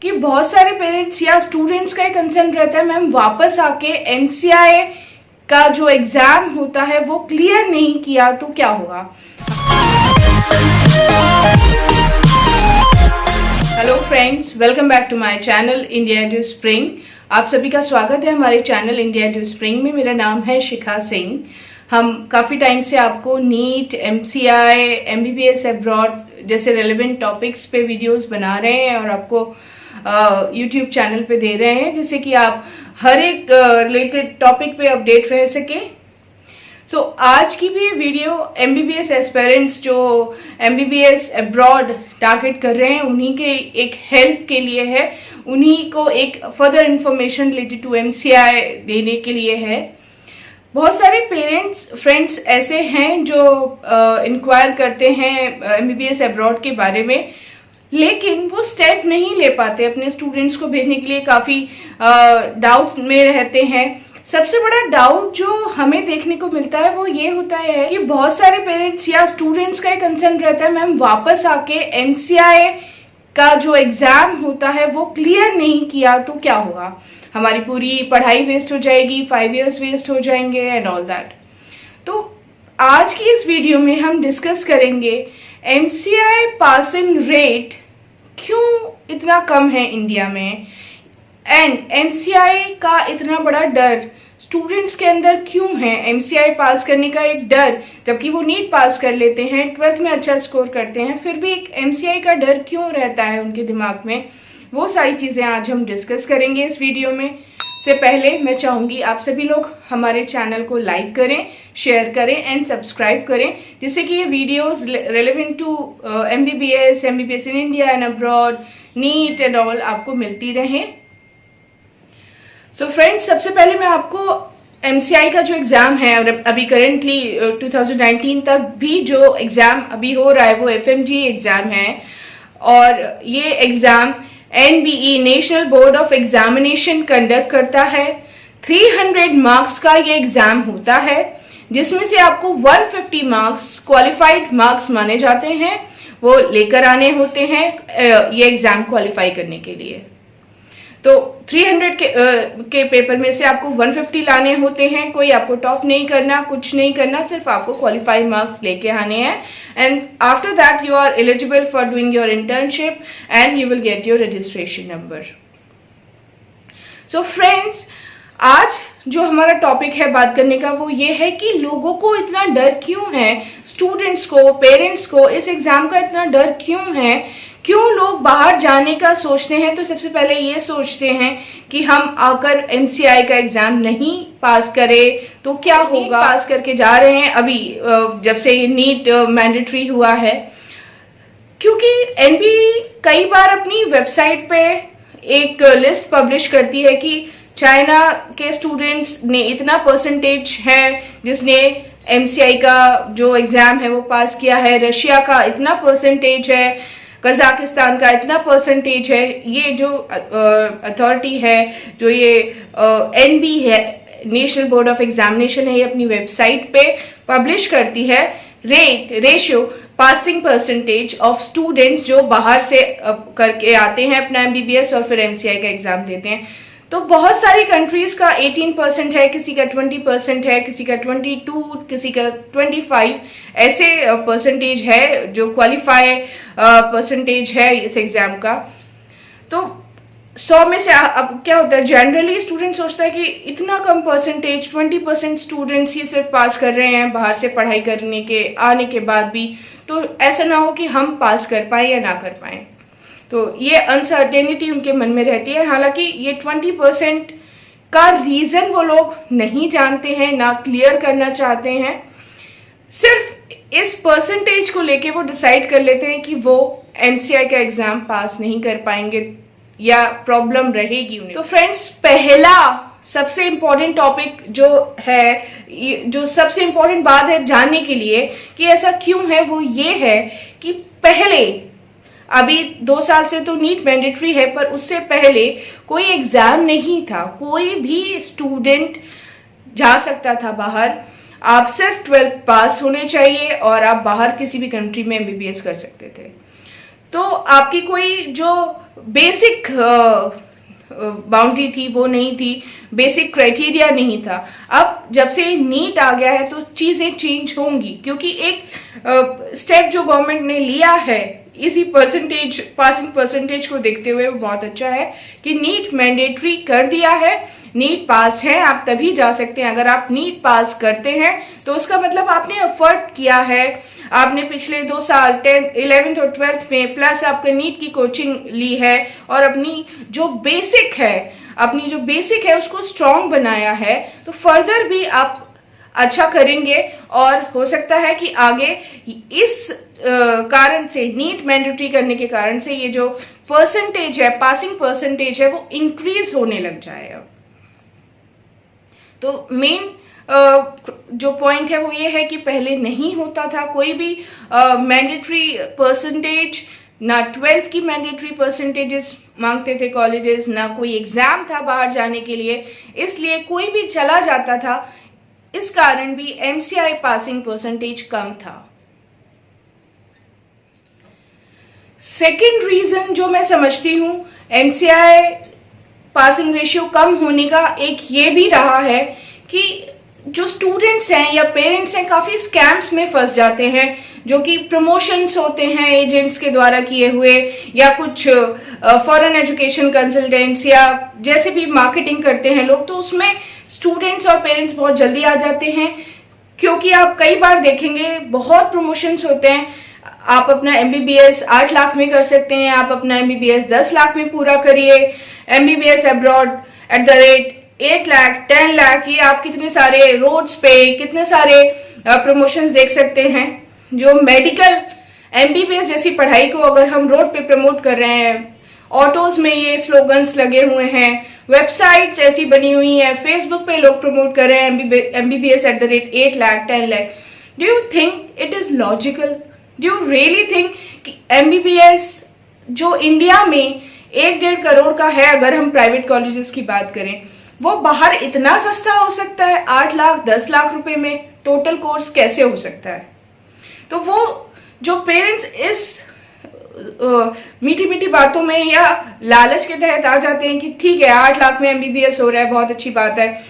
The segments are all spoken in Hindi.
कि बहुत सारे पेरेंट्स या स्टूडेंट्स का एक कंसर्न रहता है मैम वापस आके एमसीआई का जो एग्जाम होता है वो क्लियर नहीं किया तो क्या होगा। Hello friends, welcome back to my channel India Edu Spring. आप सभी का स्वागत है हमारे चैनल इंडिया एडू स्प्रिंग में। मेरा नाम है शिखा सिंह। हम काफ़ी टाइम से आपको नीट, एमसीआई, एमबीबीएस अब्रॉड जैसे रेलेवेंट टॉपिक्स पे वीडियोस बना रहे हैं और आपको यूट्यूब चैनल पे दे रहे हैं जिससे कि आप हर एक रिलेटेड टॉपिक पे अपडेट रह सके। सो आज की भी वीडियो एमबीबीएस एस्पिरेंट्स जो एमबीबीएस अब्रॉड टारगेट कर रहे हैं उन्हीं के एक हेल्प के लिए है, उन्हीं को एक further information related to MCI देने के लिए है। बहुत सारे पेरेंट्स फ्रेंड्स ऐसे हैं जो इंक्वायर करते हैं एमबीबीएस अब्रॉड के बारे में, लेकिन वो स्टेप नहीं ले पाते अपने स्टूडेंट्स को भेजने के लिए, काफ़ी डाउट में रहते हैं। सबसे बड़ा डाउट जो हमें देखने को मिलता है वो ये होता है कि बहुत सारे पेरेंट्स या स्टूडेंट्स का एक कंसर्न रहता है मैम वापस आके एमसीआई का जो एग्ज़ाम होता है वो क्लियर नहीं किया तो क्या होगा, हमारी पूरी पढ़ाई वेस्ट हो जाएगी, 5 years वेस्ट हो जाएंगे एंड ऑल दैट। तो आज की इस वीडियो में हम डिस्कस करेंगे एमसीआई पासिंग रेट क्यों इतना कम है इंडिया में, एंड एमसीआई का इतना बड़ा डर स्टूडेंट्स के अंदर क्यों है। एमसीआई पास करने का एक डर, जबकि वो नीट पास कर लेते हैं, 12th में अच्छा स्कोर करते हैं, फिर भी एक एमसीआई का डर क्यों रहता है उनके दिमाग में, वो सारी चीज़ें आज हम डिस्कस करेंगे इस वीडियो में। से पहले मैं चाहूँगी आप सभी लोग हमारे चैनल को लाइक करें, शेयर करें एंड सब्सक्राइब करें, जिससे कि ये videos relevant to MBBS in India and abroad, NEET and all आपको मिलती रहें। सो फ्रेंड्स, सबसे पहले मैं आपको एमसीआई का जो एग्ज़ाम है अभी करेंटली 2019 तक भी जो एग्ज़ाम अभी हो रहा है वो एफएमजी एग्ज़ाम है, और ये exam NBE national board of examination conduct करता है। 300 मार्क्स का ये एग्ज़ाम होता है, जिसमें से आपको 150 मार्क्स क्वालिफाइड मार्क्स माने जाते हैं, वो लेकर आने होते हैं ये एग्ज़ाम क्वालिफाई करने के लिए। तो 300 के पेपर में से आपको 150 लाने होते हैं। कोई आपको टॉप नहीं करना, कुछ नहीं करना, सिर्फ आपको क्वालिफाइड मार्क्स लेके आने हैं, and after that you are eligible for doing your internship and you will get your registration number. So friends, आज जो हमारा टॉपिक है बात करने का वो ये है कि लोगों को इतना डर क्यों है, स्टूडेंट्स को, पेरेंट्स को इस एग्ज़ाम का इतना डर क्यों है, क्यों लोग बाहर जाने का सोचते हैं। तो सबसे पहले ये सोचते हैं कि हम आकर एमसीआई का एग्ज़ाम नहीं पास करें तो क्या होगा। पास करके जा रहे हैं अभी जब से ये नीट मैंडेटरी हुआ है, क्योंकि एनबीई कई बार अपनी वेबसाइट पे एक लिस्ट पब्लिश करती है कि चाइना के स्टूडेंट्स ने इतना परसेंटेज है जिसने एमसीआई का जो एग्ज़ाम है वो पास किया है, रशिया का इतना परसेंटेज है, कजाकिस्तान का इतना परसेंटेज है। ये जो अथॉरिटी है, जो ये एनबी है, नेशनल बोर्ड ऑफ एग्जामिनेशन है, ये अपनी वेबसाइट पे पब्लिश करती है ratio passing percentage of students जो बाहर से करके आते हैं अपना एमबीबीएस और फिर एमसीआई का एग्ज़ाम देते हैं। तो बहुत सारी कंट्रीज़ का 18% है, किसी का 20% है, किसी का 22, किसी का 25 ऐसे परसेंटेज है जो क्वालिफाई परसेंटेज है इस एग्ज़ाम का। तो 100 में से अब क्या होता है, जनरली स्टूडेंट सोचता है कि इतना कम परसेंटेज, 20% स्टूडेंट्स ही सिर्फ पास कर रहे हैं बाहर से पढ़ाई करने के आने के बाद भी, तो ऐसा ना हो कि हम पास कर पाएँ या ना कर पाएँ। तो ये अनसर्टेनिटी उनके मन में रहती है। हालांकि ये 20% का रीज़न वो लोग नहीं जानते हैं, ना क्लियर करना चाहते हैं, सिर्फ इस परसेंटेज को लेके वो डिसाइड कर लेते हैं कि वो एमसीआई का एग्ज़ाम पास नहीं कर पाएंगे या प्रॉब्लम रहेगी उन्हें। तो फ्रेंड्स, पहला सबसे इम्पॉर्टेंट टॉपिक जो है, जो सबसे इम्पॉर्टेंट बात है जानने के लिए कि ऐसा क्यों है, वो ये है कि पहले अभी 2 साल से तो नीट मैंडेटरी है, पर उससे पहले कोई एग्ज़ाम नहीं था, कोई भी स्टूडेंट जा सकता था बाहर। आप सिर्फ 12th पास होने चाहिए और आप बाहर किसी भी कंट्री में एमबीबीएस कर सकते थे। तो आपकी कोई जो बेसिक बाउंड्री थी वो नहीं थी, बेसिक क्राइटेरिया नहीं था। अब जब से नीट आ गया है तो चीज़ें चेंज होंगी, क्योंकि एक स्टेप जो गवर्नमेंट ने लिया है इसी परसेंटेज, पासिंग परसेंटेज को देखते हुए, वो बहुत अच्छा है कि नीट मैंडेटरी कर दिया है। नीट पास है आप तभी जा सकते हैं। अगर आप नीट पास करते हैं तो उसका मतलब आपने एफर्ट किया है, आपने पिछले 2 साल 10th 11th और 12th में प्लस आपका नीट की कोचिंग ली है और अपनी जो बेसिक है उसको स्ट्रॉन्ग बनाया है, तो फर्दर भी आप अच्छा करेंगे। और हो सकता है कि आगे इस कारण से, नीट मैंडेटरी करने के कारण से, ये जो परसेंटेज है, पासिंग परसेंटेज है, वो इंक्रीज होने लग जाए। तो मेन जो पॉइंट है वो ये है कि पहले नहीं होता था कोई भी मैंडेटरी परसेंटेज, ना 12th की मैंडेटरी परसेंटेजेस मांगते थे कॉलेजेस, ना कोई एग्जाम था बाहर जाने के लिए, इसलिए कोई भी चला जाता था। इस कारण भी एमसीआई पासिंग परसेंटेज कम था। सेकेंड रीजन जो मैं समझती हूँ एमसीआई पासिंग रेशियो कम होने का, एक ये भी रहा है कि जो स्टूडेंट्स हैं या पेरेंट्स हैं काफ़ी स्कैम्स में फंस जाते हैं, जो कि प्रमोशंस होते हैं एजेंट्स के द्वारा किए हुए, या कुछ फॉरेन एजुकेशन कंसल्टेंट्स या जैसे भी मार्केटिंग करते हैं लोग, तो उसमें स्टूडेंट्स और पेरेंट्स बहुत जल्दी आ जाते हैं। क्योंकि आप कई बार देखेंगे बहुत प्रमोशंस होते हैं, आप अपना एमबीबीएस 8 लाख में कर सकते हैं, आप अपना एमबीबीएस 10 लाख में पूरा करिए, MBBS abroad at the rate 8 lakh 10 lakh, ये आप कितने सारे रोड्स पे कितने सारे प्रमोशंस देख सकते हैं। जो मेडिकल एमबीबीएस जैसी पढ़ाई को अगर हम रोड पे प्रमोट कर रहे हैं, ऑटोज में ये स्लोगन्स लगे हुए हैं, वेबसाइट्स ऐसी बनी हुई है, फेसबुक पे लोग प्रमोट कर रहे हैं MBBS at the rate 8 lakh 10 lakh. Do you think it is logical? Do you really think कि एमबीबीएस जो इंडिया में 1-1.5 करोड़ का है, अगर हम प्राइवेट कॉलेजेस की बात करें, वो बाहर इतना सस्ता हो सकता है? 8 लाख 10 लाख रुपए में टोटल कोर्स कैसे हो सकता है? तो वो जो पेरेंट्स इस मीठी मीठी बातों में या लालच के तहत आ जाते हैं कि ठीक है 8 लाख में एमबीबीएस हो रहा है, बहुत अच्छी बात है,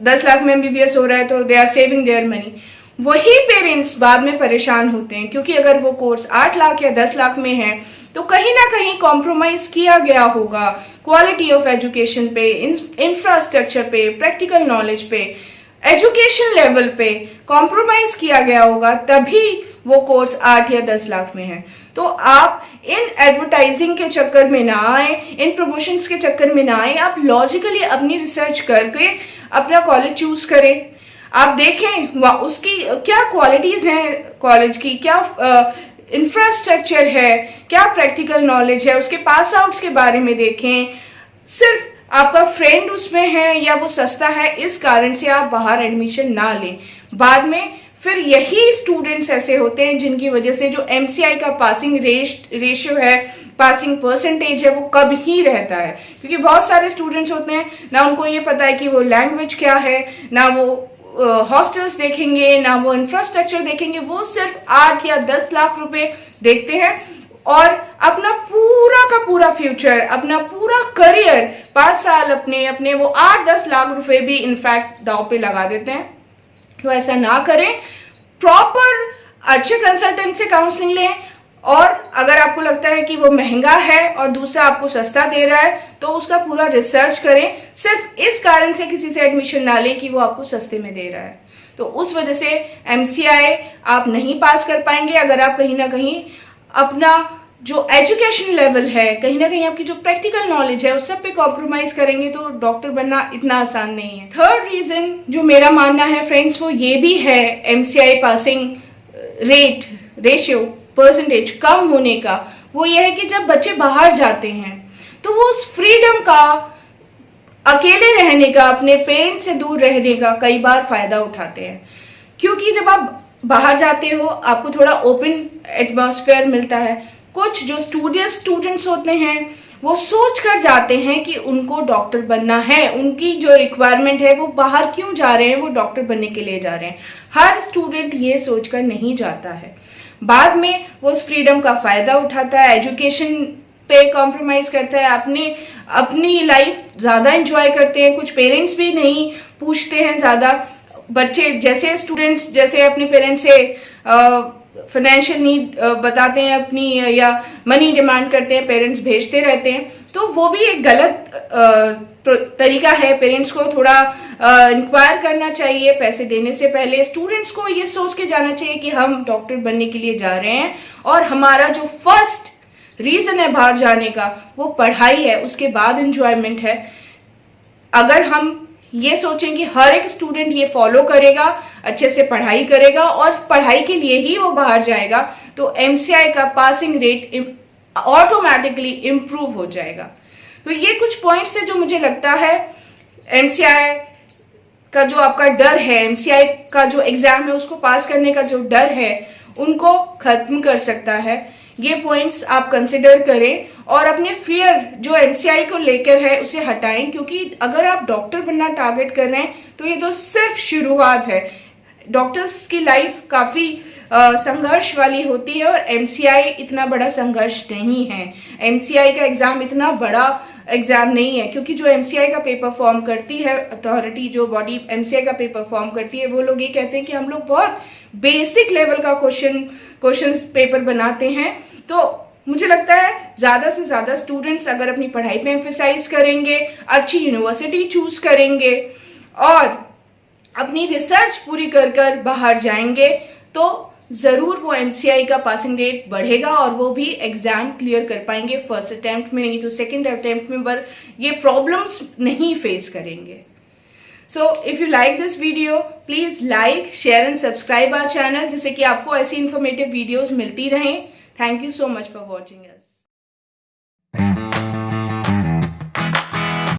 10 लाख में एमबीबीएस हो रहा है, तो they are saving their money, वही पेरेंट्स बाद में परेशान होते हैं। क्योंकि अगर वो कोर्स 8 लाख या 10 लाख में है तो कहीं ना कहीं कॉम्प्रोमाइज किया गया होगा क्वालिटी ऑफ एजुकेशन पे, इंफ्रास्ट्रक्चर पे, प्रैक्टिकल नॉलेज पे, एजुकेशन लेवल पे कॉम्प्रोमाइज किया गया होगा, तभी वो कोर्स 8 या 10 लाख में है। तो आप इन एडवर्टाइजिंग के चक्कर में ना आए, इन प्रमोशंस के चक्कर में ना आए, आप लॉजिकली अपनी रिसर्च करके अपना कॉलेज चूज करें। आप देखें उसकी क्या क्वालिटीज हैं, कॉलेज की क्या इंफ्रास्ट्रक्चर है, क्या प्रैक्टिकल नॉलेज है, उसके पास आउट्स के बारे में देखें। सिर्फ आपका फ्रेंड उसमें है या वो सस्ता है इस कारण से आप बाहर एडमिशन ना लें। बाद में फिर यही स्टूडेंट्स ऐसे होते हैं जिनकी वजह से जो एमसीआई का पासिंग रेशियो है, पासिंग परसेंटेज है, वो कम ही रहता है। क्योंकि बहुत सारे स्टूडेंट्स होते हैं ना उनको ये पता है कि वो लैंग्वेज क्या है, ना वो हॉस्टल्स देखेंगे, ना वो इंफ्रास्ट्रक्चर देखेंगे, वो सिर्फ 8 या 10 लाख रुपए देखते हैं और अपना पूरा का पूरा फ्यूचर, अपना पूरा करियर 5 साल अपने वो 8-10 लाख रुपए भी इनफैक्ट दांव पे लगा देते हैं। तो ऐसा ना करें, प्रॉपर अच्छे कंसल्टेंट से काउंसलिंग लें, और अगर आपको लगता है कि वो महंगा है और दूसरा आपको सस्ता दे रहा है तो उसका पूरा रिसर्च करें। सिर्फ इस कारण से किसी से एडमिशन ना लें कि वो आपको सस्ते में दे रहा है, तो उस वजह से एमसीआई आप नहीं पास कर पाएंगे। अगर आप कहीं ना कहीं अपना जो एजुकेशन लेवल है, कहीं ना कहीं आपकी जो प्रैक्टिकल नॉलेज है, उस सब पे कॉम्प्रोमाइज करेंगे तो डॉक्टर बनना इतना आसान नहीं है। थर्ड रीजन जो मेरा मानना है फ्रेंड्स, वो ये भी है एमसीआई पासिंग रेशियो परसेंटेज कम होने का, वो ये है कि जब बच्चे बाहर जाते हैं तो वो उस फ्रीडम का, अकेले रहने का, अपने पेरेंट्स से दूर रहने का कई बार फायदा उठाते हैं। क्योंकि जब आप बाहर जाते हो आपको थोड़ा ओपन एटमॉस्फेयर मिलता है। कुछ जो स्टूडेंट्स होते हैं वो सोच कर जाते हैं कि उनको डॉक्टर बनना है, उनकी जो रिक्वायरमेंट है, वो बाहर क्यों जा रहे हैं, वो डॉक्टर बनने के लिए जा रहे हैं। हर स्टूडेंट ये सोचकर नहीं जाता है। बाद में वो उस फ्रीडम का फायदा उठाता है, एजुकेशन पे कॉम्प्रोमाइज करता है, अपनी लाइफ ज्यादा एंजॉय करते हैं। कुछ पेरेंट्स भी नहीं पूछते हैं ज्यादा, बच्चे जैसे स्टूडेंट्स जैसे अपने पेरेंट्स से फाइनेंशियल नीड बताते हैं अपनी, या मनी डिमांड करते हैं, पेरेंट्स भेजते रहते हैं, तो वो भी एक गलत तरीका है। पेरेंट्स को थोड़ा इंक्वायर करना चाहिए पैसे देने से पहले। स्टूडेंट्स को ये सोच के जाना चाहिए कि हम डॉक्टर बनने के लिए जा रहे हैं और हमारा जो फर्स्ट रीजन है बाहर जाने का वो पढ़ाई है, उसके बाद एंजॉयमेंट है। अगर हम ये सोचें कि हर एक स्टूडेंट ये फॉलो करेगा, अच्छे से पढ़ाई करेगा और पढ़ाई के लिए ही वो बाहर जाएगा, तो एमसीआई का पासिंग रेट ऑटोमेटिकली इम्प्रूव हो जाएगा। तो ये कुछ पॉइंट्स है जो मुझे लगता है एमसीआई का जो आपका डर है, एमसीआई का जो एग्जाम है उसको पास करने का जो डर है, उनको खत्म कर सकता है। ये पॉइंट्स आप कंसिडर करें और अपने फियर जो एमसीआई को लेकर है उसे हटाएं, क्योंकि अगर आप डॉक्टर बनना टारगेट कर रहे हैं तो ये तो सिर्फ शुरुआत है। डॉक्टर्स की लाइफ काफी संघर्ष वाली होती है और एमसीआई इतना बड़ा संघर्ष नहीं है। एमसीआई का एग्जाम इतना बड़ा एग्जाम नहीं है, क्योंकि जो एमसीआई का पेपर फॉर्म करती है अथॉरिटी, जो बॉडी एमसीआई का पेपर फॉर्म करती है, वो लोग ये कहते हैं कि हम लोग बहुत बेसिक लेवल का क्वेश्चन पेपर बनाते हैं। तो मुझे लगता है ज्यादा से ज्यादा स्टूडेंट्स अगर अपनी पढ़ाई पे एम्फेसाइज करेंगे, अच्छी यूनिवर्सिटी चूज करेंगे और अपनी रिसर्च पूरी कर कर बाहर जाएंगे, तो जरूर वो एमसीआई का पासिंग रेट बढ़ेगा और वो भी एग्जाम क्लियर कर पाएंगे। फर्स्ट अटेम्प्ट में नहीं तो सेकंड अटेम्प्ट में, पर ये प्रॉब्लम्स नहीं फेस करेंगे। So if you like this video, please like, share and subscribe our channel, जिससे कि आपको ऐसी informative videos मिलती रहें। Thank you so much for watching us.